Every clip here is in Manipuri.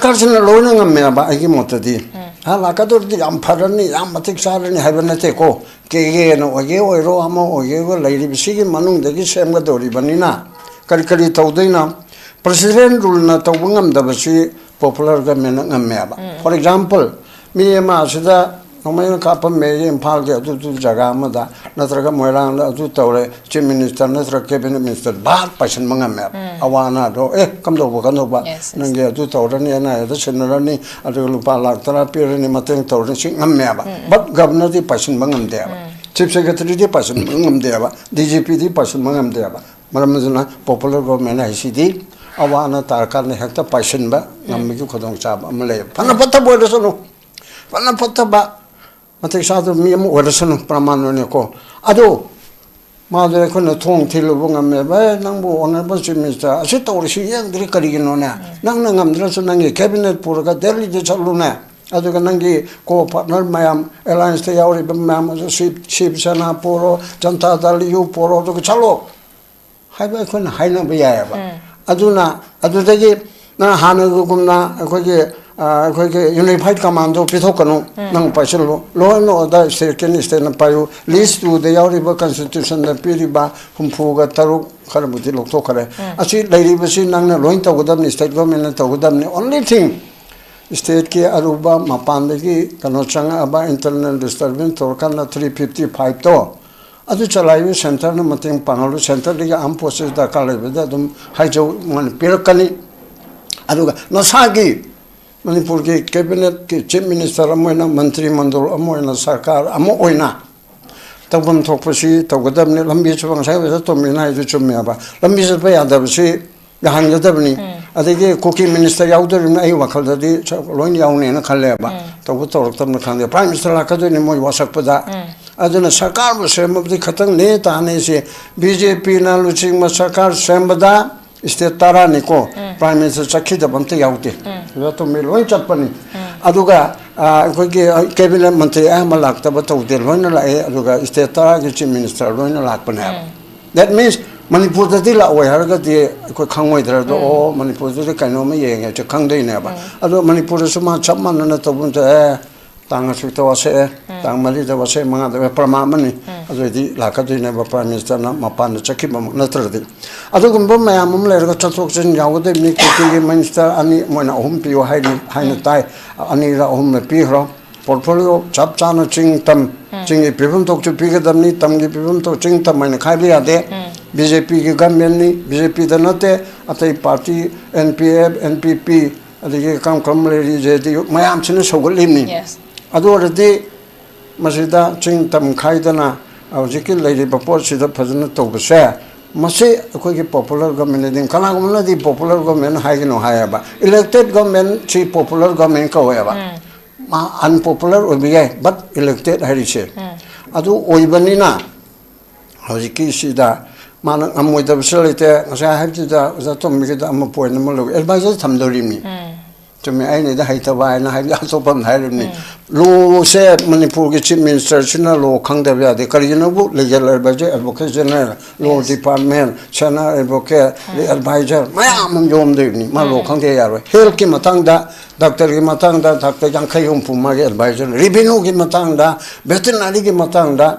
sarkarsina loina ngamme ba agi motadi hala kadurdi am pharani am matik sarani haibnate ko ke no oge oiro amo oge go lairi bisigi manung dagi semga dori banina kari kari tawdaina president rule na tawbangam dabasi popular government ngamme ba for example mi ma sida nomaina kapam me impal ge adu jaga amada natraga moirang adu tawre chief minister natra cabinet minister bar passion mangamme awana do kam do ba nange adu tawrani na adu senarani adu lupa lak tara pirani mateng tawrani sing ngamme ba but governor di passion mangam de ba chief secretary di passion mangam de ba DGP di passion mangam de ba maramjuna popular government ICD awana tarkar ne hekta passion ba ngamme ki khodong chab amle phana patta boile sono phana patta ba matik sadu mi am orasanu pramanu ko ado madre kono thong thilu ngamme ba nangbu honorable chief minister asi tawrisi yang diri karigino na nang ngamdra so nangi cabinet puraga delhi de chaluna ado nangi ko partner mayam alliance te yauri bam ship sana poro janta dal yu poro to chalo haiba kono haina ba ya ba aduna adudagi na hanu gumna ko unified commando pitokano nang pasilo law and order second state na payo list to the yauriba constitution na piriba humpuga taru kharabuti lokto khare achi lairibasi nang na loin tawdam ni state government na tawdam ni only thing state ke aruba mapandagi kano changa aba internal disturbance torkan na 355 to adu chalayu center na mating pangalu center liga am process da kala beda dum haijo man pirakani aduga nasagi Manipur ke cabinet ke chief minister amoina mantri mandal amoina sarkar amo oina tabam thokpasi tawgadam ne lambi chawang sai wesa to mina ju chumya ba lambi sa pa yadab si gahan yadabni adege koki minister yaudar na ai wakal da di loin yaune na khalle ba tabu torok tam na khande prime minister la kadu ni moi wasak pada aduna sarkar bu semabdi khatang ne ta ne se BJP na luching ma sarkar sembada state tara ni ko prime minister chakhi da bamte yaute ya to me loi chapani aduga ko ge cabinet mantri malak ta batau de loi na la aduga state tara ge chief minister loi na lak pana that means manipur da dila oi har ga de ko khangoi dra do o manipur da kaino me ye nge khang dei ne ba adu manipur su ma chapman na to bun ta tang su to wase tang mali da wase manga da pramamani adu di lakadu ne ba prime minister na mapan chakhi na tra di adu gumba mayam le ga chatok chen yawde mi ko minister ani moina hum pi wa haina tai ani ra hum pi ro portfolio chap chana ching tam ching e pibum tok chu pi ga dam ni tam gi pibum tok ching tam maina khai bi ade BJP ki government ni BJP da nate atai party NPF NPP adi kam kam le ri je di mayam chine sogol lim ni adu rade masida ching tam khai dana aujiki le ba por sida phajana to bse mase ko ki popular government din kana gumna di popular government hai no hai ba elected government chi popular government ko ba ma unpopular obiye but elected hai che adu oibani na aujiki sida mana amoi da bselite asa hai da za to mi da am point mo lo advisor thamdori mi chumi ai ne da hai ta ba na hai da so pam hai ni lo se manipur ke chief minister china lo khang da ya de kari na bu legal advisor advocate general law department china advocate advisor mayam yom de ni ma lo khang de ya ro health ki matang da doctor ki matang da doctor jang khai hum pu ma ge advisor revenue ki matang da veterinary ki matang da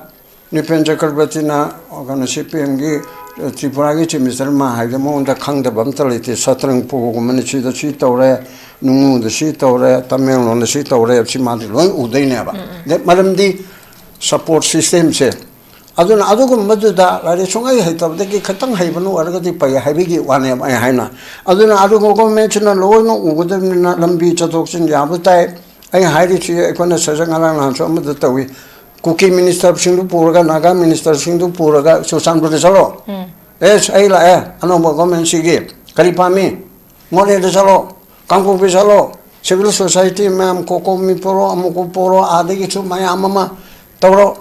nipen chakrabarti na organization gi Tripura ki chief minister ma hai de mo da khang da bam ta le te satrang pu ko man chi da chi tawre nungu da shi tawre tamel no da shi tawre chi ma de lon udai ne ba de maram di support system che aduna adugo madu da la re songai hai tab de ki khatang hai banu ar ga di pai hai bi gi wane ai hai na aduna adugo ko me chuna lo no ugo de na lambi chatok chin ya bu tai ai hai ri chi ko na sa jang ala na so madu tawi kuki minister singdu puraga naga minister singdu puraga susan bu de salo es ai la ano mo government sigi kari pami ngore de salo Kangkung Pisalo, civil society ma'am koko mi poro amuko poro ade ki chu maya mama tawro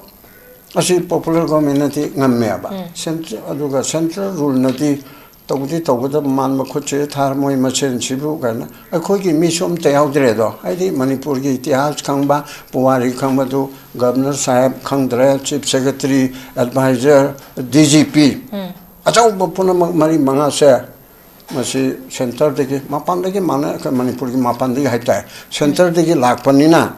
asi popular community ngamme ba central rule nati tawdi man ma khoche thar moi ma chen chibu kana akhoi ki mi som te yaudre do aidi manipur ki itihas khangba puwari khangba du governor sahib khangdre chief secretary advisor DGP achau puna mari manga se masi center degi mapan degi mana ke Manipur ki mapan degi haita center degi lakpanina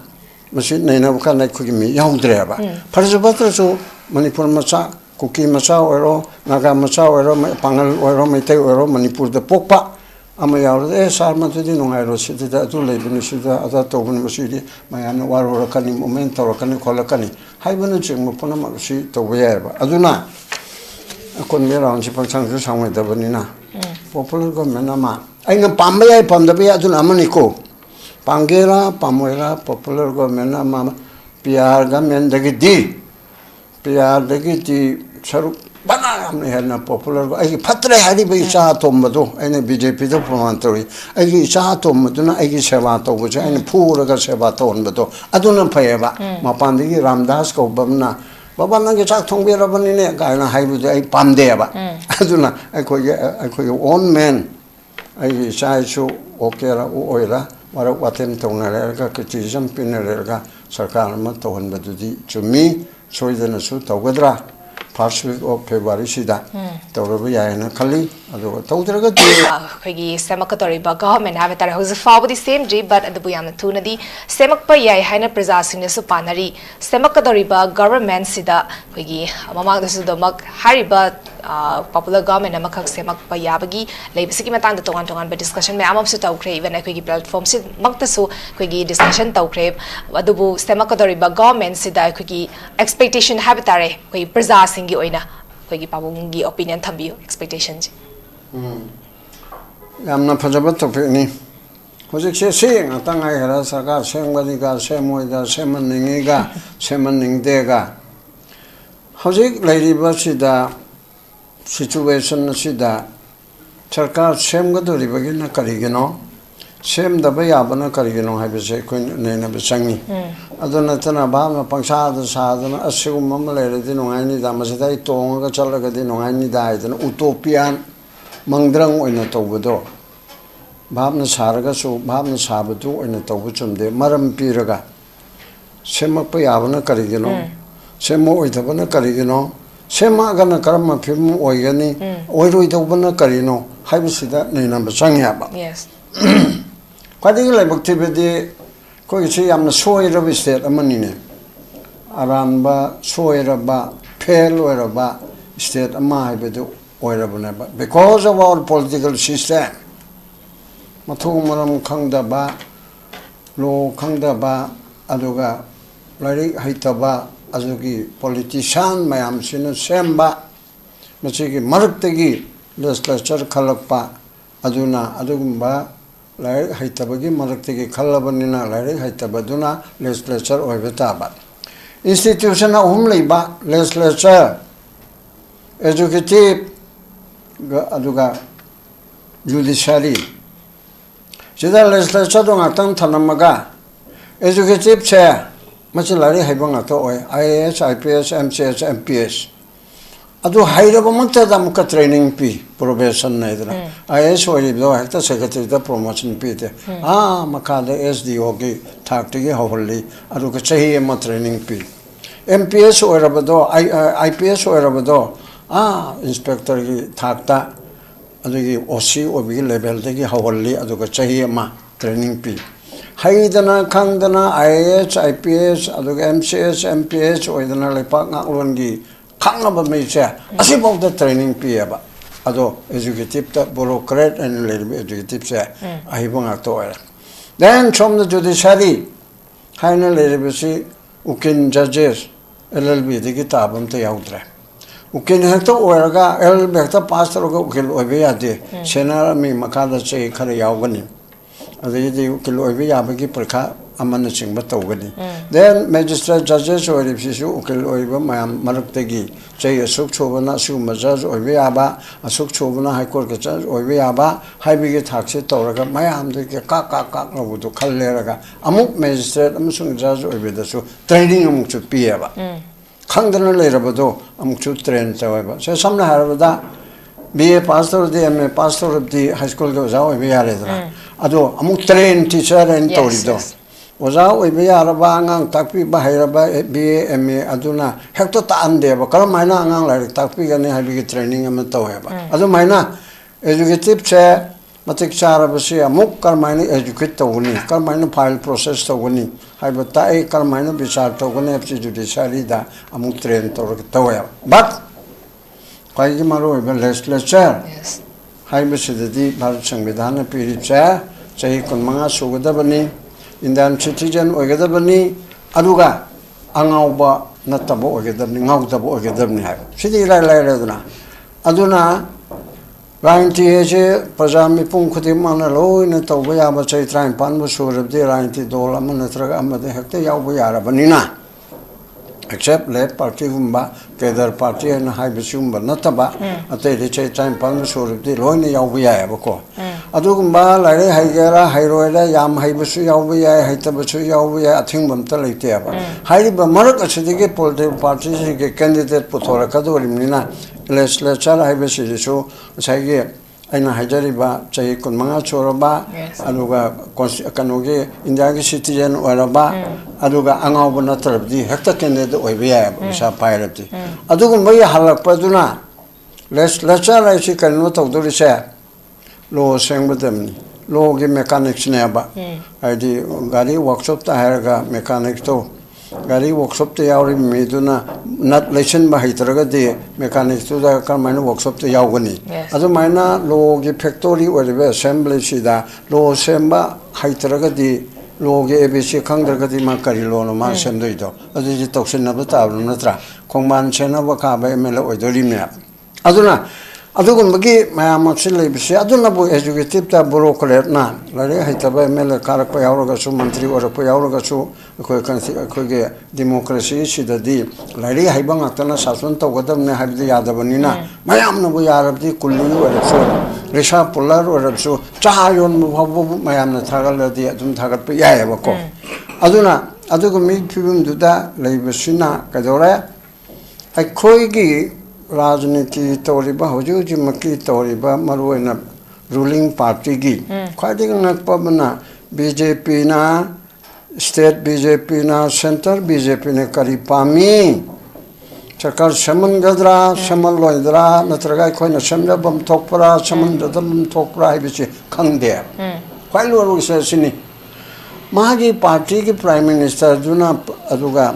masi naina buka nai kuki mi yaudre ba parjabatra so Manipur macha kuki macha oiro naga macha oiro pangal oiro meite oiro Manipur de pokpa ama yaudre sarma tudi nungai ro sidi da tu leibini sida ada tobuni masidi mayana waro kani moment ro kani kolakani haibana jingmo pona masi tobe ba aduna kon me raun si pangchang su sangwe da banina popular government ama aina pamba ya pamda be aduna amani ko pangera pamoira popular government ama PR government dagi di PR dagi di saru bana amne hena popular ai phatre hari be cha tombado aina BJP do promantori ai cha tombaduna ai seva to bo aina phura ga seva to onbado aduna phayeba mapandigi Ramdas ko bamna Baba nange chak thongbe rabani ne kaina haibu ai pamde ba aduna ai own man ai sai chu okera u oira mara watem tongna ga criticism pinere ga sarkar ma tohon badudi chumi soidana su tawgadra first week of February sida tawrabu yaina khali adu tawdraga ti khagi semakatori ba government have tar house for the same day but adu yam tunadi semak pa yai haina praja singna su panari semakatori ba government sida khagi mamang da su domak hariba popular government amakak semak pa yabagi leibisi ki matang da tongan tongan ba discussion me amap su tawkre even khagi platform si makta su khagi discussion tawkre adubu semakatori ba government sida khagi expectation habitare khagi praja singi oina khagi pabungi opinion thambiyo expectations yamna phajaba topic ni hojik se sing atangai hara sarkar sengwadi ga semoida semanningi ga semanningde ga hojik lairiba sida situation sida sarkar semgadori bagina karigino sem da bayabana karigino habise kun nena bisangi aduna tana bama pangsa da sadana asugum mamale di nongani da masida itonga chalaga di nongani da idana utopian mangdrang oina tawbado bhabna saraga su bhabna sabadu oina tawbu chumde maram piraga semakpa yabana karigino semo oidabana karigino sema gana karama phim oigani oiroi tawbana karino haibisida nena basangya yes kwadi laibak tibedi ko isi yamna soiraba state amanine aranba soiraba fail oiraba state ama haibedu because of our political system mathung maram khangdaba lo khangdaba aduga lari haitaba azugi politician mayam sina semba machigi maruktagi legislature khalakpa aduna adugumba lari haitabagi maruktagi khallabanina lari haitabaduna legislature oibetaba institution leiba legislature executive aduga judiciary sida legislature dong atang thanamaga executive che machilari haibanga to oi IAS IPS MCS MPS adu hairaba manta da muka training pi probation naidra IAS oi do hakta secretary da promotion pi te makada SDO gi thakti gi hawli adu ka chahi ma training pi MPS oi rabado IPS oi rabado inspector ki thakta adugi OC obi level de ki hawalli aduga chahi ma training pi haidana khangdana IAS IPS aduga MCS MPS oidana lepa ngaklon gi khangaba me che asibok da training pi aba ado executive ta bureaucrat and executive se ahibang to era then from the judiciary haina lerebisi ukin judges LLB de ki tabam ta yaudra ukin hekta oiraga LLB hekta pastor ga ukil oibe yade senara mi makada che khare yawgani adidi ukil oibe yabagi parkha amana chingba tawgani then magistrate judges oiribsisu ukil oiba mayam maruktagi chei asuk chobana su majaz oibe yaba asuk chobana high court ka judge oibe yaba haibigi thakse tawraga mayam de ka nobudu khalleraga amuk magistrate amusung judge oibe dasu training amuk chu piyaba khangdana leirabado amuk chu train tawaiba se samna harabada BA pastor de MA pastor of the high school ga jaw oibe yaredra ado amuk train teacher and torido oza oibe yaraba angang takpi ba hairaba BA MA aduna hekto ta ande ba kala maina angang la takpi gane habi training am tawaiba ado maina executive che matik charabasi amuk karmaina educate tawuni karmaina file process tawuni haiba tai karmaina bichar tawuni apsi judiciary da amuk train tawaya but kai gi maro ba legislature haiba sidadi bharat samvidhana piri cha chahi kunmanga sugadabani indian citizen oigadabani aduga angauba nataba oigadabani ngaudaba oigadabani hai sidi lai dana aduna राजनीति है प्रजा मिपुं खुद माना लोन तब याब चई त्राइपान सूरबदी राजनीति दल हेक्ट याब यारबनीना accept left party Kedar party नतब अतई चई त्राइपान सूरबदी लोन याब याबको लाइरे हैगेरा हैरोयरा याम हैबसु याब याय हैतबसु याब याय अथिंग बमता लेतेब हाइरिबा मरक असिदिगे पॉलिटिकल पार्टी के candidate पुथोरकदोरिमनिना legislature haibasidisu saigi aina haijariba chai kunmanga choraba aduga kanogi india gi citizen oraba aduga angauba natrabdi hekta candidate oibiya bisa pairabdi adugun bai halakpaduna legislature ai kanu tawdorise lo sengbadamni lo gi mechanics ne ba aidi gari workshop ta haraga mechanic to gari workshop te yauri meduna nat lesson ba hitraga de mechanics to da karmaina workshop te yawgani adu maina lo gi factory oribe assembly sida lo semba hitraga de lo gi abc khangdraga di ma kari lo no ma semdoi do adu ji toksin na ba ta natra khongman chena ba ka ba ml oidori me aduna अदुगुंबगी मयामक्सि लेबिसे अदुनबु एजुकेटिव ता बुरोक्रेट ना लारे हैतबा एमएलए कारक यावरगसु मंत्री ओरप यावरगसु अखोगे डेमोक्रेसी सिददी लारे हैबा ngakतना शासन तगदमने हाबिदि यादबनिना मयामनबु यारबदि कुल्ली ओरसु रेशा पुलर ओरसु चायोन मुभबु मयामना थागलदि अदुम थागत यायबको अदुना अदुगुमि फिबुमदुदा लेबिसिना कदोरे अखोगी राजनीति तौरीबा हजूजी मकी तौरीबा मरुएना रूलिंग पार्टी की ख्वाइदिग नकपबना बीजेपी ना स्टेट बीजेपी ना सेंटर बीजेपी ने करी पामी सरकार समन गदरा समन लोइदरा नत्रगा खोइना समजबम थोकपरा समन ददम थोकपरा हाइबिसे खंगदे ख्वाइ लोरु सिनी मागी पार्टी की प्राइम मिनिस्टर जुना अदुगा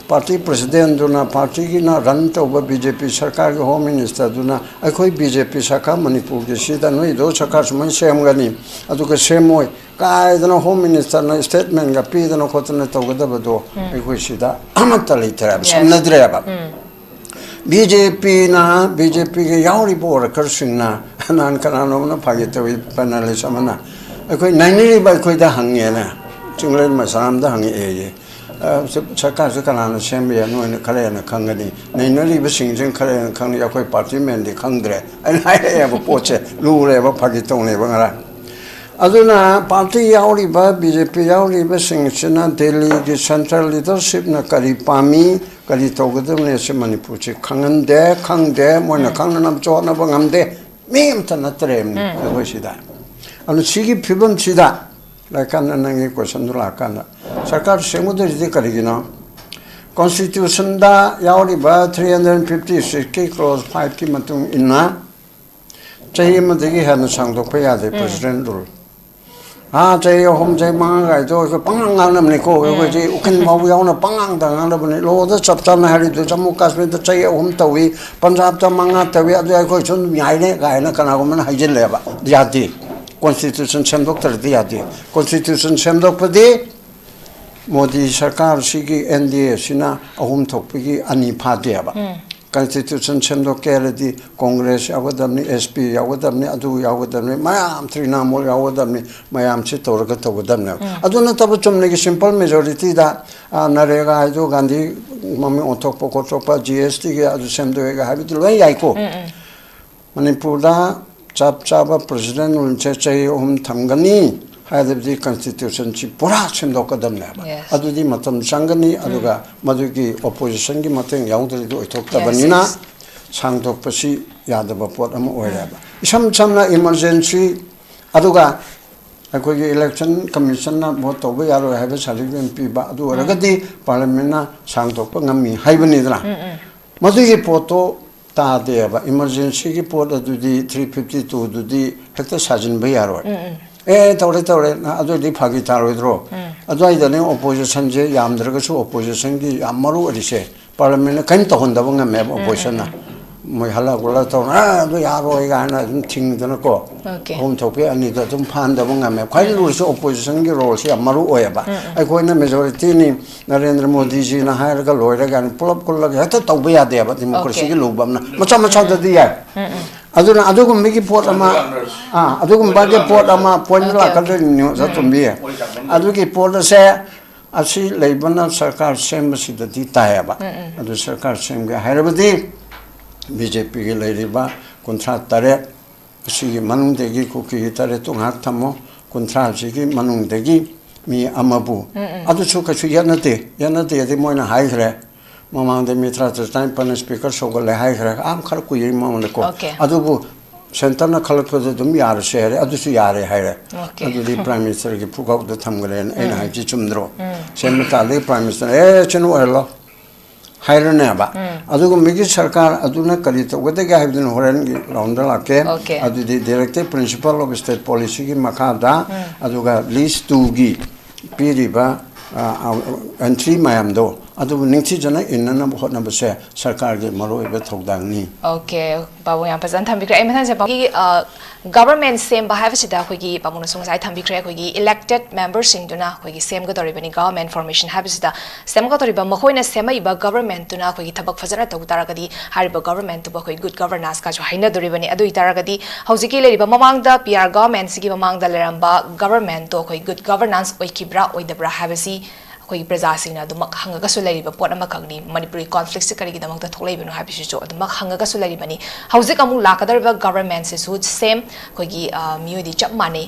पार्टी प्रेसिडेंट दुना पार्टी की ना रन तब बीजेपी सरकार के होम मिनिस्टर दुना अखोई बीजेपी शाखा मणिपुर के सीधा नई दो सरकार सुमन सेमगनी अदुगा सेमोय कायदना होम मिनिस्टर ना स्टेटमेंट का पीदना खोतना तगदबदो अखोई सीधा अमत लेतरा समनद्रेबा बीजेपी के यावरी बोर करसिंगना नान कनानो ना फागेतवी पैनलिस्ट अखोई नाइनरी बा अखोई दा हंगेना चिंगलेन मसाम दा हंगे ए सरकार से कनाना सेम्बिया नोइन खरेना खंगनी नैनरी बसिंग खरेना खंगनी अखोई पार्टी मेन दि खंगद्रे अनायब पोचे लूरेब फागी तोनेब ngara aduna party yauriba BJP yauriba singchina Delhi ki central leadership na kari pami kari togadamne se Manipur che khangde moina khangnam chona bangamde mem tanatremni akhoi sida anu sigi phibam sida लाइकान नंगे क्वेश्चन लाकान सरकार सेमुदरिदि करिगिना कॉन्स्टिट्यूशन दा यावरिबा 356 की क्लॉज 5 की मतुंग इना चाहिए मदगी हन सांगदोक यादे प्रेसिडेंट रूल हां चाहिए होम चाहिए मांगा गाय तो पंगांग नमने को जे उखन माउ यावना पंगांग दांग नबने लो द चपचान हारि तो जम्मू कश्मीर तो चाहिए होम तवी पंजाब त मांगा तवी अदु को सुन याइने गायना कनागो मन हाइजन लेबा जाति कॉन्स्टिट्यूशन सेमदोक्तर दियादी कॉन्स्टिट्यूशन सेमदोकपदी मोदी सरकार सिगी एनडीए सिना अहुम थोकपगी अनि फादेबा कॉन्स्टिट्यूशन सेमदोकेरदी कांग्रेस यावदमनी एसपी यावदमनी अदु यावदमनी मयाम त्रिनामोल यावदमनी मयाम से तोरग तोगदमने अदुना तब चुमनेगी सिंपल मेजॉरिटी दा नरेगा आइदो गांधी मम्मी ओथोकपो कोथोकपा जीएसटी के अदु सेमदोएगा हाबिदु लोय याइको मणिपुरदा चाप चाबा प्रेसिडेंट उनसे चाहिए हम थमगनी हायदबदी कॉन्स्टिट्यूशन ची पूरा सेमदोकदमने अदुदी मतम संगनी अदुगा मदुगी ओपोजिशन की मतंग याउदरी दो इथोक्तबनिना सांगदोकपसी यादब पोट अम ओइरेबा इसम समना इमरजेंसी अदुगा अखोगी इलेक्शन कमीशन ना वोट तोबे यारो हायबे सर्टिफिकेट पीबा अदु ओरगदी पार्लियामेंट ना सांगदोकप ngami हायबनिदना मदुगी पोटो तादेबा इमरजेंसी की पोट अदुदी 352 दुदी हेक्टर साजिन भई यारो तौरे तौरे अदुदी फागी तारोइद्रो अदुइदने ओपोजिशन जे यामद्रगसु ओपोजिशन की यामरु अरिसे पार्लियामेंट कहीं तोहंदब ngame ओपोजिशन ना मैं हला गुला तो अदु यारो गाना थिंगदन को होम थोपे अनि तो तुम फानदब ngame खाइ रुस ओपोजिशन की रोल से यामरु ओयबा अखोइना मेजॉरिटी नि नरेंद्र मोदी जी ना हायरगा लोयरगा पुलप कुलग हेक्टर तौबे यादेबा डेमोक्रेसी की लोबमना मचा मचा ददी याय aduna adugumbi pot ama adugumbi pot ama point la kadre nyu za tumbi adugi pot se asi leibana sarkar sem si da di taya ba adu sarkar sem ga hairabadi BJP ge leiriba contract tare asi manung degi ko ki tare to ngak thamo contract ji gi manung degi mi amabu adu chu ka chu yanate de moina hai khre Mamang de mitra time pan speaker sogal le hai khara am khar ku yi mamang ko adubu center na khalak ko dum yar share adu su yare hai adu di prime minister ki phugau da thamgale en hai ji chumdro sem ta le prime minister chenu hello hai ne ba adugu migi sarkar aduna kari to gode ga hai din horen gi round la ke adu di directive principal of state policy ki makha da aduga list 2 gi piriba entry mayam do adu ningchi jana inna bhot na base sarkar ge maroi be thogdang ni okay babu yang pasan thambi kra emathan se ba government sem ba have sida khoi gi babu na song sai thambi kra khoi gi elected members sing duna khoi gi sem ga dori bani government formation have sida sem ga dori ba makhoi na semai ba government tuna khoi gi thabak fajara tog taragadi hariba government tu ba khoi good governance ka jo haina dori bani adu itaragadi haujiki le ba mamang da PR government sigi mamang da leramba government to khoi good governance oi kibra oi dabra have si khoi prajasina dumak hangaga su leriba pot ama khangni manipuri conflict se kari gi damak ta tholai benu habi jo dumak hangaga su leri bani haujik amu lakadar ba government se su same khoi gi mioi di chap mane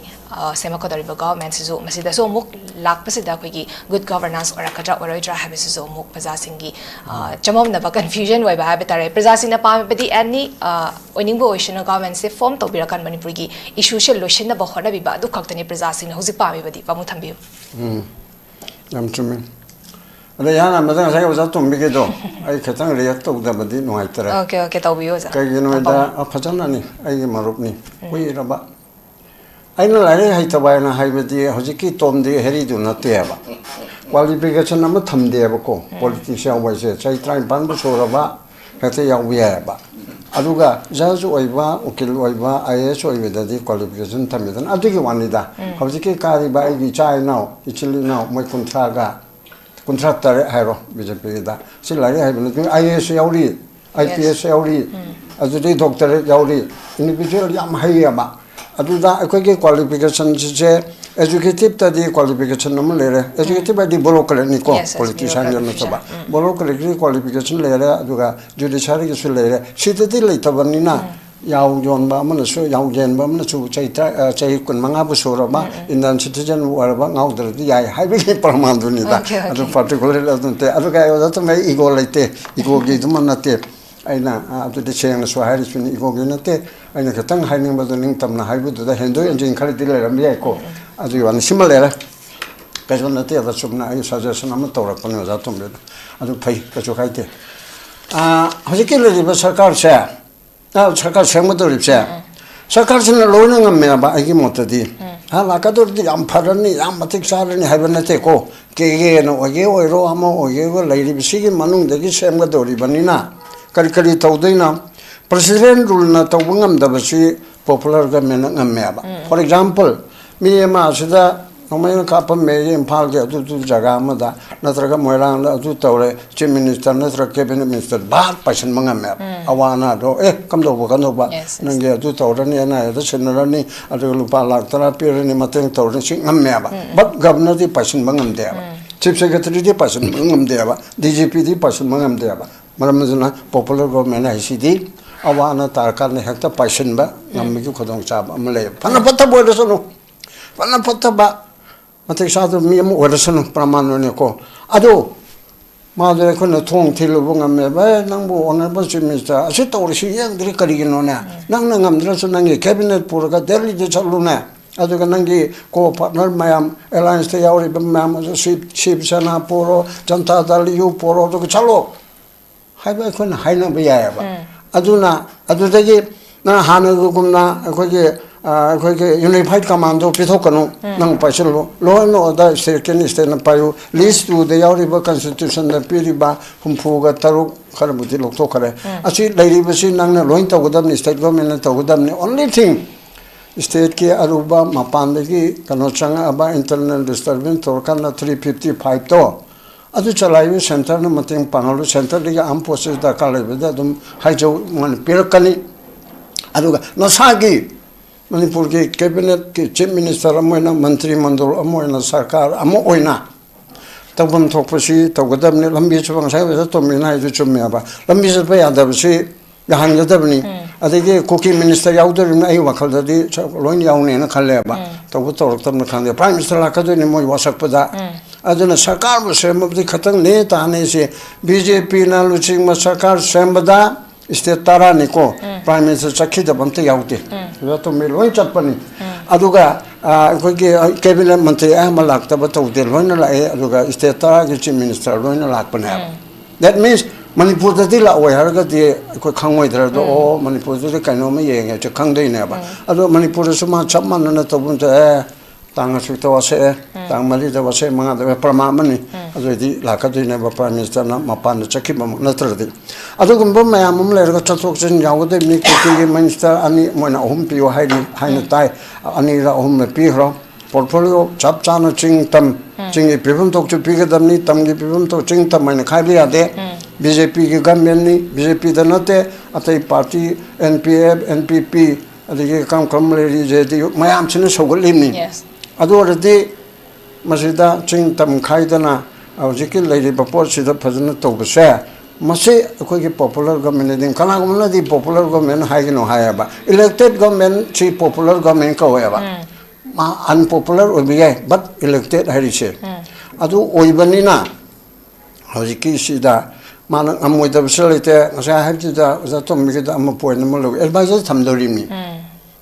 sema kadar ba government se zo masida so muk lak pasida khoi gi good governance ora kadra ora dra habi se zo muk prajasingi chamom na ba confusion wai ba habi tare prajasina pa badi ani oining bo ocean government se form to birakan manipuri gi issue se lotion na ba khona bi ba du khaktani prajasina hojik pa mi badi pamu thambi namchumi ada yana madang sa ga tum bige do ai khatang le yak to da badi no ai tara okay to biyo za kai gino da phajana ni ai marup ni oi raba ai no lai hai ta ba na hai badi hojiki tom de heri du na te ba qualification na tham de ba ko politician wa se chai trai ban bu so raba hate yaw ya ba aduga jaju oiba ukil oiba IAS oiba da di qualification thamidan adugi wanida hojiki kari ba gi chai now ichili now moi contractor hairo BJP da silai hai bin IAS yauri IPS yauri adudi doctor yauri individual yam hai ba aduda akoi ge qualification je educative ta di qualification nam lere educative ba di boloker ni ko politician no ba boloker ki qualification lere aduga judiciary ki su lere sita di le ta banina yaw jon ba man so yaw jen ba man chu chai kun manga bu so ba indian citizen war ba ngau dar di yai hai bi praman du ni da adu particular adu te adu ga yo to me ego leite ego gi du man na te aina adu de cheng so hai su ni ego gi na te aina khatang hai ning ba du ning tam na hai bu da hendo engine khali di le ram yai ko adu wan simale ka jon na te da subna ai suggestion am to ra kon za tum be adu phai ka chu khai te hojiki le ba sarkar se sarkar semdo ripse sarkar sin loina ngam ba agi motadi ha lakador di am pharani am matik sarani haibana te ko ke no age oiro amo oge go lairi bisigi manung degi semga dori banina kari kari tawdaina president rule na tawngam da basi popular government ngam ba for example mi ma sida nomai ka pa me impal ge du jaga ma da natraga moirang da du tawre chief minister natraga cabinet minister ba passion mangam me awana do kam do ba nange du tawre ni na da chenara ni adu lupa lak tara pir ni mateng tawre sing ngam me ba but governor di passion mangam de ba chief secretary di passion mangam de ba DGP di passion mangam de ba maram juna popular government ai sidi awana tarkar ne hakta passion ba ngam mi ki khodong cha ba amle phana patta bo da sonu phana patta ba matik sa do mi am orasanu pramano ne ko ado ma de ko na thong thilu bu ngam me ba nang bu honorable chief minister asi to ri yang dri kari gino na nang ngam dra su nang cabinet pur ga delhi de chalu na ado ga nang ko partner mayam alliance te yauri ba mayam ship sana puro janta dal yu puro to chalo hai ba ko na hai na ba ya ba ꯑꯗꯨꯗꯒꯤ ꯅꯪ ꯍꯥꯟꯅꯒꯨꯝꯅ ꯑꯩꯈꯣꯏꯒꯤ ꯌꯨꯅꯤꯐꯥꯏꯗ ꯀꯃꯥꯟꯗꯣ ꯄꯤꯊꯣꯛꯀꯅꯨ ꯅꯪ ꯄꯥꯏꯁꯤꯜꯂꯨ ꯂꯣ ꯑꯦꯟ ꯑꯣꯔꯗꯔ ꯏꯁꯇꯦꯠꯅ ꯄꯥꯏꯌꯨ ꯂꯤꯁ 2ꯗ ꯌꯥꯎꯔꯤꯕ ꯀꯟꯁꯇꯤꯇ꯭ꯌꯨꯁꯟꯗ ꯄꯤꯔꯤꯕ 63 ꯈꯔꯕꯨꯗꯤ ꯂꯧꯊꯣꯛꯈ꯭ꯔꯦ ꯑꯁꯤ ꯂꯩꯔꯤꯕꯁꯤ ꯅꯪꯅ ꯂꯣꯏ ꯇꯧꯒꯗꯕꯅꯤ ꯁ꯭ꯇꯦꯠ ꯒꯣꯔꯃꯦꯟꯅ ꯇꯧꯒꯗꯕꯅꯤ ꯑꯣꯟꯂꯤ ꯊꯤꯡ ꯁ꯭ꯇꯦꯠꯀꯤ ꯑꯔꯨꯕ ꯃꯄꯥꯟꯗꯒꯤ ꯀꯩꯅꯣ ꯆꯪꯉꯛꯑꯕ ꯏꯟꯇꯔꯅꯦꯜ ꯗꯤꯁꯇꯔꯕꯦꯟꯁ ꯇꯧꯔꯀꯥꯟꯗ 355ꯇꯣ ꯑꯗꯨ ꯆꯂꯥꯏꯕ ꯁꯦꯟꯇꯔꯅ ꯃꯇꯦꯡ ꯄꯥꯡꯍꯜꯂꯨ ꯁꯦꯟꯇꯔꯗꯒꯤ ꯑꯥꯔꯝ ꯐꯣꯔꯁꯦꯁ ꯗꯔꯀꯥꯔ ꯂꯩꯕꯗ ꯑꯗꯨꯝ ꯍꯥꯏꯖꯧ ꯃꯣꯏꯅ ꯄꯤꯔꯛꯀꯅꯤ ꯑꯗꯨꯒ ꯅꯁꯥꯒꯤ ꯃꯅꯤꯄꯨꯔꯒꯤ ꯀꯦꯕꯤꯅꯦꯠꯀꯤ ꯆꯤꯐ ꯃꯤꯅꯤꯁꯇꯔ ꯑꯃ ꯑꯣꯏꯅ ꯃꯟꯇ꯭ꯔꯤ ꯃꯟꯗꯣꯜ ꯑꯃ ꯑꯣꯏꯅ ꯁꯔꯀꯥꯔ ꯑꯃ ꯑꯣꯏꯅ ꯇꯧꯐꯝ ꯊꯣꯛꯄꯁꯤ ꯇꯧꯒꯗꯕꯅꯤ ꯂꯝꯕꯤ ꯆꯠꯄ ꯉꯁꯥꯏ ꯑꯣꯖꯥ ꯇꯣꯝꯕꯤꯅ ꯍꯥꯏꯗꯨ ꯆꯨꯝꯃꯦꯕ ꯂꯝꯕꯤ ꯆꯠꯄ ꯌꯥꯗꯕꯁꯤ ꯌꯥꯍꯟꯒꯗꯕꯅꯤ ꯑꯗꯒꯤ ꯀꯨꯀꯤ ꯃꯤꯅꯤꯁꯇꯔ ꯌꯥꯎꯗꯣꯔꯤꯕꯅ ꯑꯩ ꯋꯥꯈꯜꯗꯗꯤ ꯂꯣꯏꯅ ꯌꯥꯎꯅꯦꯅ ꯈꯜꯂꯦꯕ ꯇꯧꯔꯛꯇꯕꯅ ꯈꯪꯗꯦ ꯄ꯭ꯔꯥꯏꯝ ꯃꯤꯅꯤꯁꯇꯔ ꯂꯥꯛꯀꯗꯣꯏꯅꯤ ꯃꯣꯏ ꯋꯥꯁꯛꯄꯗ ꯑꯗꯨꯅ ꯁꯔꯀꯥꯔꯕꯨ ꯁꯦꯝꯕꯗꯤ ꯈꯇꯪ ꯅꯦ ꯇꯥꯅꯩꯁꯦ ꯕꯤꯖꯦꯄꯤꯅ ꯂꯨꯆꯤꯡꯕ ꯁꯔꯀꯥꯔ ꯁꯦꯝꯕꯗ ꯁ꯭ꯇꯦꯠ 10ꯅꯤꯀꯣ ꯄ꯭ꯔꯥꯏꯝ ꯃꯤꯅꯤꯁꯇꯔ ꯆꯠꯈꯤꯗꯕ ꯑꯝꯇ ꯌꯥꯎꯗꯦ ꯑꯣꯖꯥ ꯇꯣꯝꯕꯤ ꯂꯣꯏ ꯆꯠꯄꯅꯤ ꯑꯗꯨꯒ ꯑꯩꯈꯣꯏꯒꯤ ꯀꯦꯕꯤꯅꯦꯠ ꯃꯟꯇ꯭ꯔꯤ ꯑꯌꯥꯝꯕ ꯂꯥꯛꯇꯕ ꯇꯧꯗꯦ ꯂꯣꯏꯅ ꯂꯥꯛꯑꯦ ꯑꯗꯨꯒ ꯁ꯭ꯇꯦꯠ 10ꯒꯤ ꯆꯤꯐ ꯃꯤꯅꯤꯁꯇꯔ ꯂꯣꯏꯅ ꯂꯥꯛꯄꯅꯦꯕ ꯗꯦꯠ ꯃꯤꯟꯁ ꯃꯅꯤꯄꯨꯔꯗꯗꯤ ꯂꯥꯛꯑꯣꯏ ꯍꯥꯏꯔꯒꯗꯤ ꯑꯩꯈꯣꯏ ꯈꯪꯉꯣꯏꯗ꯭ꯔꯗꯣ ꯑꯣ ꯃꯅꯤꯄꯨꯔꯗꯗꯤ ꯀꯩꯅꯣꯝꯃ ꯌꯦꯡꯉꯦ ꯈꯪꯗꯣꯏꯅꯦꯕ ꯑꯗꯣ ꯃꯅꯤꯄꯨꯔꯗꯁꯨ ꯃꯥ ꯆꯞ ꯃꯥꯟꯅꯅ ꯇꯧꯕ ꯇꯥꯡ 6ꯇ ꯋꯥꯁꯛꯑꯦ ꯇꯥꯡ 4ꯗ ꯋꯥꯁꯛꯑꯦ 5ꯗ ꯄ꯭ꯔꯃꯥ ꯑꯃꯅꯤ ꯑꯗꯨꯑꯣꯏꯗꯤ ꯂꯥꯛꯀꯗꯣꯏꯅꯦꯕ ꯄ꯭ꯔꯥꯏꯝ ꯃꯤꯅꯤꯁꯇꯔꯅ ꯃꯄꯥꯟꯗ ꯆꯠꯈꯤꯕꯃꯛ ꯅꯠꯇ꯭ꯔꯗꯤ ꯑꯗꯨꯒꯨꯝꯕ ꯃꯌꯥꯝ ꯑꯃ ꯂꯩꯔꯒ ꯆꯠꯊꯣꯛ ꯆꯠꯁꯤꯟ ꯌꯥꯎꯒꯗꯕꯅꯤ ꯀꯨꯀꯤꯒꯤ ꯃꯤꯅꯤꯁꯇꯔ ꯑꯅꯤ ꯃꯣꯏꯅ 3 ꯄꯤꯌꯨ ꯍꯥꯏꯅ ꯇꯥꯏ 2ꯔ 3ꯔ ꯄꯤꯈ꯭ꯔꯣ ꯄꯣꯔꯠꯐꯣꯂꯤꯑꯣ ꯆꯞ ꯆꯥꯅ ꯆꯤꯡ ꯇꯝ ꯆꯤꯡꯒꯤ ꯐꯤꯕꯝ ꯊꯣꯛꯁꯨ ꯄꯤꯒꯗꯕꯅꯤ ꯇꯝꯒꯤ ꯐꯤꯕꯝ ꯊꯣꯛ ꯆꯤꯡ ꯇꯝ ꯍꯥꯏꯅ ꯈꯥꯏꯕ ꯌꯥꯗꯦ BJPꯒꯤ ꯒꯃꯦꯟꯅꯤ BJPꯗ ꯅꯠꯇꯦ ꯑꯇꯩ ꯄꯥꯔꯇꯤ NPF NPP ꯑꯗꯒꯤ ꯀꯔꯝ ꯂꯩꯔꯤ JDU ꯃꯌꯥꯝꯁꯤꯅ ꯁꯧꯒꯠꯂꯤꯕꯅꯤ ꯑꯗꯨ ꯑꯣꯏꯔꯗꯤ ꯃꯁꯤꯗ ꯆꯤꯡ ꯇꯝ ꯈꯥꯏꯗꯅ ꯍꯧꯖꯤꯛꯀꯤ ꯂꯩꯔꯤꯕ ꯄꯣꯠꯁꯤꯗ ꯐꯖꯅ ꯇꯧꯕꯁꯦ ꯃꯁꯤ ꯑꯩꯈꯣꯏꯒꯤ ꯄꯣꯄꯨꯂꯔ ꯒꯃꯦꯟꯗꯤ ꯀꯅꯥꯒꯨꯝꯕꯅꯗꯤ ꯄꯣꯄꯨꯂꯔ ꯒꯃꯦꯟ ꯍꯥꯏꯒꯅꯣ ꯍꯥꯏꯌꯦꯕ ꯏꯂꯦꯛꯇꯦꯠ ꯒꯃꯦꯟꯁꯤ ꯄꯣꯄꯨꯂꯔ ꯒꯃꯦꯟ ꯀꯧꯋꯦꯕ ꯑꯟꯄꯣꯄꯨꯂꯔ ꯑꯣꯏꯕ ꯌꯥꯏ ꯕꯠ ꯏꯂꯦꯛꯇꯦꯠ ꯍꯥꯏꯔꯤꯁꯦ ꯑꯗꯨ ꯑꯣꯏꯕꯅꯤꯅ ꯍꯧꯖꯤꯛꯀꯤ ꯁꯤꯗ ꯃꯥꯅ ꯉꯝꯃꯣꯏꯗꯕꯁꯨ ꯂꯩꯇꯦ ꯉꯁꯥꯏ ꯍꯥꯏꯕꯗꯨꯗ ꯑꯣꯖꯥ ꯇꯣꯝꯕꯤꯒꯤꯗ ꯑꯃ ꯄꯣꯏꯟ ꯑꯃ ꯂꯧꯏ ꯑꯦꯗꯚꯥꯏꯖꯔ ꯊꯝꯗꯧꯔꯤꯕꯅꯤ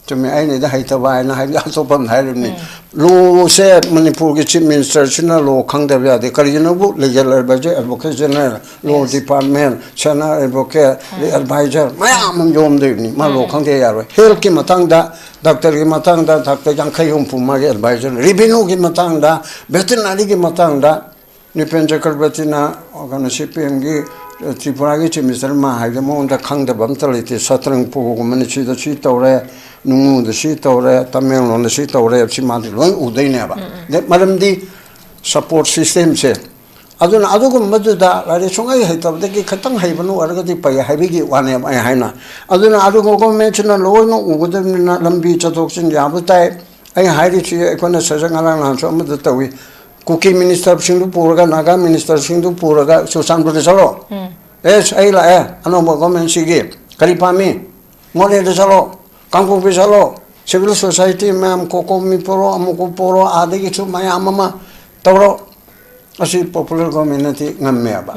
ꯆꯨꯝꯃꯦ ꯑꯩꯅꯗ ꯍꯩꯇꯕ ꯍꯥꯏꯅ ꯍꯥꯏꯕꯗꯤ ꯑꯇꯣꯞꯄ ꯑꯃ ꯍꯥꯏꯔꯤꯕꯅꯤ ꯂꯣꯁꯦ ꯃꯅꯤꯄꯨꯔꯒꯤ ꯆꯤꯐ ꯃꯤꯅꯤꯁꯇꯔꯁꯤꯅ ꯂꯣ ꯈꯪꯗꯕ ꯌꯥꯗꯦ ꯀꯔꯤꯒꯤꯅꯣꯕꯨ ꯂꯤꯒꯦꯜ ꯑꯦꯗꯚꯥꯏꯖꯔ ꯑꯦꯗꯚꯣꯀꯦꯠ ꯖꯦꯅꯔꯦꯜ ꯂꯣ ꯗꯤꯄꯥꯔꯠꯃꯦꯟ ꯁꯦꯅꯤꯌꯔ ꯑꯦꯗꯚꯣꯀꯦꯠ ꯑꯦꯗꯚꯥꯏꯖꯔ ꯃꯌꯥꯝ ꯑꯃ ꯌꯣꯝꯗꯣꯏꯕꯅꯤ ꯃꯥ ꯂꯣ ꯈꯪꯗꯦ ꯌꯥꯔꯣꯏ ꯍꯦꯜꯊꯀꯤ ꯃꯇꯥꯡꯗ ꯗꯥꯛꯇꯔꯒꯤ ꯃꯇꯥꯡꯗ ꯗꯥꯛꯇꯔ 50-60 ꯃꯥꯒꯤ ꯑꯦꯗꯚꯥꯏꯖꯔ ꯔꯤꯚꯦꯅ꯭ꯌꯨꯒꯤ ꯃꯇꯥꯡꯗ ꯚꯦꯇꯤꯅꯔꯤꯒꯤ ꯃꯇꯥꯡꯗ ꯅꯤꯄꯦꯟ ꯆꯀ꯭ꯔꯕꯔꯇꯤꯅ ꯀꯩꯅꯣ CPMꯒꯤ ꯇ꯭ꯔꯤꯄꯨꯔꯥꯒꯤ ꯆꯤꯐ ꯃꯤꯅꯤꯁꯇꯔ ꯃꯥ ꯍꯥꯏꯕꯗ ꯃꯉꯣꯟꯗ ꯈꯪꯗꯕ ꯑꯝꯇ ꯂꯩꯇꯦ ꯁꯇ꯭ꯔꯪꯄꯨꯒꯨꯝꯕꯅ ꯁꯤꯗ ꯁꯤ ꯇꯧꯔꯦ ꯅꯨꯡꯉꯨꯗ ꯁꯤ ꯇꯧꯔꯦ ꯇꯃꯦꯡꯂꯣꯡꯗ ꯁꯤ ꯇꯧꯔꯦ ꯁꯤ ꯃꯥꯗꯤ ꯂꯣꯏ ꯎꯗꯣꯏꯅꯦꯕ ꯃꯔꯝꯗꯤ ꯁꯄꯣꯔꯠ ꯁꯤꯁꯇꯦꯝꯁꯦ ꯑꯗꯨꯅ ꯑꯗꯨꯒꯨꯝꯕꯗꯨꯗ ꯂꯥꯏꯔꯤꯛ ꯁꯨꯡꯍꯩ ꯍꯩꯇꯕꯗꯒꯤ ꯈꯤꯇꯪ ꯍꯩꯕꯅ ꯑꯣꯏꯔꯒꯗꯤ ꯐꯩ ꯍꯥꯏꯕꯒꯤ ꯋꯥꯅꯦꯕ ꯑꯩ ꯍꯥꯏꯅ ꯑꯗꯨꯅ ꯑꯗꯨꯒ ꯒꯣꯔꯃꯦꯟꯁꯤꯅ ꯂꯣꯏꯅ ꯎꯒꯗꯕꯅꯤ나 ꯂꯝꯕꯤ ꯆꯠꯊꯣꯛ ꯆꯠꯁꯤꯟ ꯌꯥꯕ ꯇꯥꯏ ꯑꯩ ꯍꯥꯏꯔꯤꯁꯤ ꯑꯩꯈꯣꯏꯅ ꯁꯖꯠ ꯉꯔꯥꯡ ꯅꯍꯥꯟꯁꯨ ꯑꯃꯗ ꯇꯧꯏ ꯀꯨꯀꯤ ꯃꯤꯅꯤꯁꯇꯔꯁꯤꯡꯗꯨ ꯄꯨꯔꯒ ꯅꯥꯒꯥ ꯃꯤꯅꯤꯁꯇꯔꯁꯤꯡꯗꯨ ꯄꯨꯔꯒ ꯆꯨꯔꯆꯥꯟꯄꯨꯔꯗ ꯆꯠꯂꯣ ꯑꯩ ꯂꯥꯛꯑꯦ ꯑꯅꯧꯕ ꯒꯣꯔꯃꯦꯟꯁꯤꯒꯤ ꯀꯔꯤ ꯄꯥꯝꯃꯤ ꯃꯣꯔꯦꯗ ꯆꯠꯂꯣ ꯀꯥꯡꯄꯣꯛꯄꯤ ꯆꯠꯂꯣ ꯁꯤꯚꯤꯜ ꯁꯣꯁꯥꯏꯇꯤ ꯃꯌꯥꯝ ꯀꯣꯀꯣꯃꯤ ꯄꯣꯔꯣ ꯑꯃꯨꯛ ꯄꯣꯔꯣ ꯑꯥꯗꯒꯤꯁꯨ ꯃꯌꯥꯝ ꯑꯃ ꯇꯧꯔꯣ ꯑꯁꯤ ꯄꯣꯄꯨꯂꯔ ꯒꯣꯔꯃꯦꯟꯅꯗꯤ ꯉꯝꯃꯦꯕ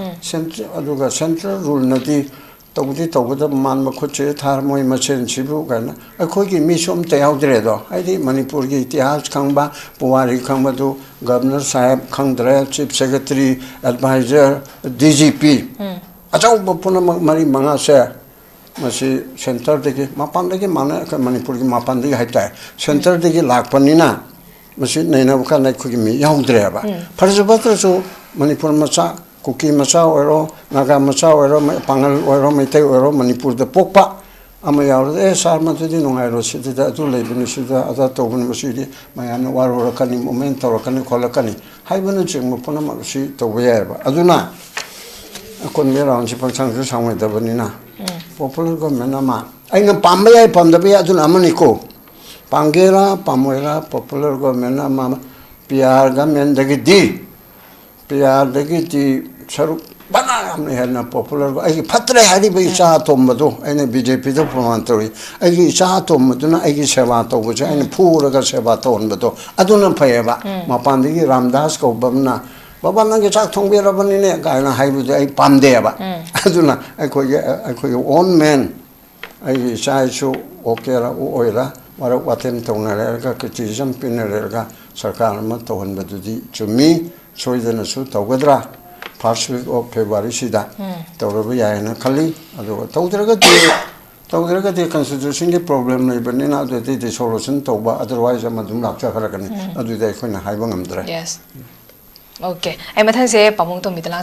ꯑꯗꯨꯒ ꯁꯦꯟꯇ꯭ꯔꯦꯜ ꯔꯨꯜꯅꯗꯤ ꯇꯧꯗꯤ ꯇꯧꯒꯗꯕ ꯃꯥꯟꯕ ꯈꯨꯠꯁꯦ ꯊꯥꯔ ꯃꯣꯏ ꯃꯁꯦꯟꯁꯤꯕꯨ ꯀꯥꯏꯅ ꯑꯩꯈꯣꯏꯒꯤ ꯃꯤꯁꯨ ꯑꯝꯇ ꯌꯥꯎꯗ꯭ꯔꯦꯗꯣ ꯍꯥꯏꯗꯤ ꯃꯅꯤꯄꯨꯔꯒꯤ ꯏꯇꯤꯍꯥꯁ ꯈꯪꯕ ꯄꯨꯋꯥꯔꯤ ꯈꯪꯕꯗꯨ ꯒꯚꯔꯅꯔ ꯁꯥꯍꯦꯕ ꯈꯪꯗ꯭ꯔꯦ ꯆꯤꯐ ꯁꯦꯀ꯭ꯔꯦꯇꯔꯤ ꯑꯦꯗꯚꯥꯏꯖꯔ DGP ꯑꯆꯧꯕ ꯄꯨꯝꯅꯃꯛ 4-5ꯁꯦ ꯃꯁꯤ ꯁꯦꯟꯇꯔꯗꯒꯤ ꯃꯄꯥꯟꯗꯒꯤ ꯃꯥꯅ ꯃꯅꯤꯄꯨꯔꯒꯤ ꯃꯄꯥꯟꯗꯒꯤ ꯍꯥꯏꯇꯥꯔꯦ ꯁꯦꯟꯇꯔꯗꯒꯤ ꯂꯥꯛꯄꯅꯤꯅ ꯃꯁꯤ ꯅꯩꯅꯕ ꯀꯥꯟꯗ ꯑꯩꯈꯣꯏꯒꯤ ꯃꯤ ꯌꯥꯎꯗ꯭ꯔꯦꯕ ꯐꯔꯁꯨ ꯐꯠꯇ꯭ꯔꯁꯨ ꯃꯅꯤꯄꯨꯔ ꯃꯆꯥ ꯀꯨꯀꯤ ꯃꯆꯥ ꯑꯣꯏꯔꯣ ꯅꯥꯒꯥ ꯃꯆꯥ ꯑꯣꯏꯔꯣ ꯄꯥꯡꯒꯜ ꯑꯣꯏꯔꯣ ꯃꯩꯇꯩ ꯑꯣꯏꯔꯣ ꯃꯅꯤꯄꯨꯔꯗ ꯄꯣꯛꯄ ꯑꯃ ꯌꯥꯎꯔꯗꯤ ꯁꯥꯔ ꯃꯗꯨꯗꯤ ꯅꯨꯡꯉꯥꯏꯔꯣ ꯁꯤꯗ ꯑꯗꯨ ꯂꯩꯕꯅꯤ ꯁꯤꯗ ꯑꯗꯥ ꯇꯧꯕꯅꯤ ꯃꯁꯤꯗꯤ ꯃꯌꯥꯝꯅ ꯋꯥꯔꯨꯔꯛꯀꯅꯤ ꯃꯨꯞꯃꯦꯟ ꯇꯧꯔꯛꯀꯅꯤ ꯈꯣꯠꯂꯛꯀꯅꯤ ꯍꯥꯏꯕꯅꯆꯤꯡꯕ ꯄꯨꯝꯅꯃꯛ ꯑꯁꯤ ꯇꯧꯕ ꯌꯥꯏꯑꯕ ꯑꯗꯨꯅ ꯑꯀꯣꯟꯕ ꯔꯥꯎꯟꯁꯤ ꯄꯪꯁꯥꯡꯁꯨ ꯁꯥꯡꯉꯣꯏꯗꯕꯅꯤꯅ ꯄꯣꯄꯨꯂꯔ ꯒꯣꯔꯃꯦꯟ ꯑꯃ ꯑꯩꯅ ꯄꯥꯝꯕ ꯌꯥꯏ ꯄꯥꯝꯗꯕ ꯌꯥꯏ ꯑꯗꯨꯅ ꯑꯃꯅꯤꯀꯣ ꯄꯥꯝꯒꯦꯔꯥ ꯄꯥꯝꯃꯣꯏꯔꯥ ꯄꯣꯄꯨꯂꯔ ꯒꯣꯔꯃꯦꯟ ꯑꯃ PR ꯒꯃꯦꯟꯗꯒꯤꯗꯤ PRꯗꯒꯤꯗꯤ ꯁꯔꯨꯛ ꯕꯅꯥ ꯌꯥꯝꯅ ꯍꯦꯟꯅ ꯄꯣꯄꯨꯂꯔ ꯑꯩꯒꯤ ꯐꯠꯇ꯭ꯔꯦ ꯍꯥꯏꯔꯤꯕ ꯏꯆꯥ ꯑꯇꯣꯝꯕꯗꯣ ꯑꯩꯅ BJPꯗ ꯄ꯭ꯔꯃꯥꯟ ꯇꯧꯔꯤ ꯑꯩꯒꯤ ꯏꯆꯥ ꯑꯇꯣꯝꯕꯗꯨꯅ ꯑꯩꯒꯤ ꯁꯦꯕꯥ ꯇꯧꯕꯁꯦ ꯑꯩꯅ ꯐꯨꯔꯒ ꯁꯦꯕꯥ ꯇꯧꯍꯟꯕꯗꯣ ꯑꯗꯨꯅ ꯐꯩꯌꯦꯕ ꯃꯄꯥꯟꯗꯒꯤ ꯔꯥꯝꯗꯥꯁ ꯀꯧꯕ ꯑꯃꯅ ꯕꯕꯥ ꯅꯪꯒꯤ ꯆꯥꯛ ꯊꯣꯡꯕꯤꯔꯕꯅꯤꯅꯦ ꯀꯥꯏꯅ ꯍꯥꯏꯕꯗꯨ ꯑꯩ ꯄꯥꯝꯗꯦꯕ ꯑꯗꯨꯅ ꯑꯩꯈꯣꯏꯒꯤ ꯑꯣꯟ ꯃꯦꯟ ꯑꯩꯒꯤ ꯏꯆꯥ ꯏꯁꯨ ꯑꯣꯀꯦꯔꯥ ꯑꯣꯏꯔꯥ ꯋꯥꯔꯛ ꯋꯥꯇꯦꯝ ꯇꯧꯅꯔꯒ ꯀ꯭ꯔꯤꯇꯤꯁꯤꯖꯝ ꯄꯤꯅꯔꯒ ꯁꯔꯀꯥꯔ ꯑꯃ ꯇꯧꯍꯟꯕꯗꯨꯗꯤ ꯆꯨꯝꯃꯤ ꯁꯣꯏꯗꯅꯁꯨ ꯇꯧꯒꯗ꯭ꯔꯥ first week of February sida tawraba yaina khali adu tawdragati constitution ki problem nei banina adu the solution tawba otherwise amadum lakcha kharakani adu dai khona haiba ngamdra yes okay ai mathang se pamung to midala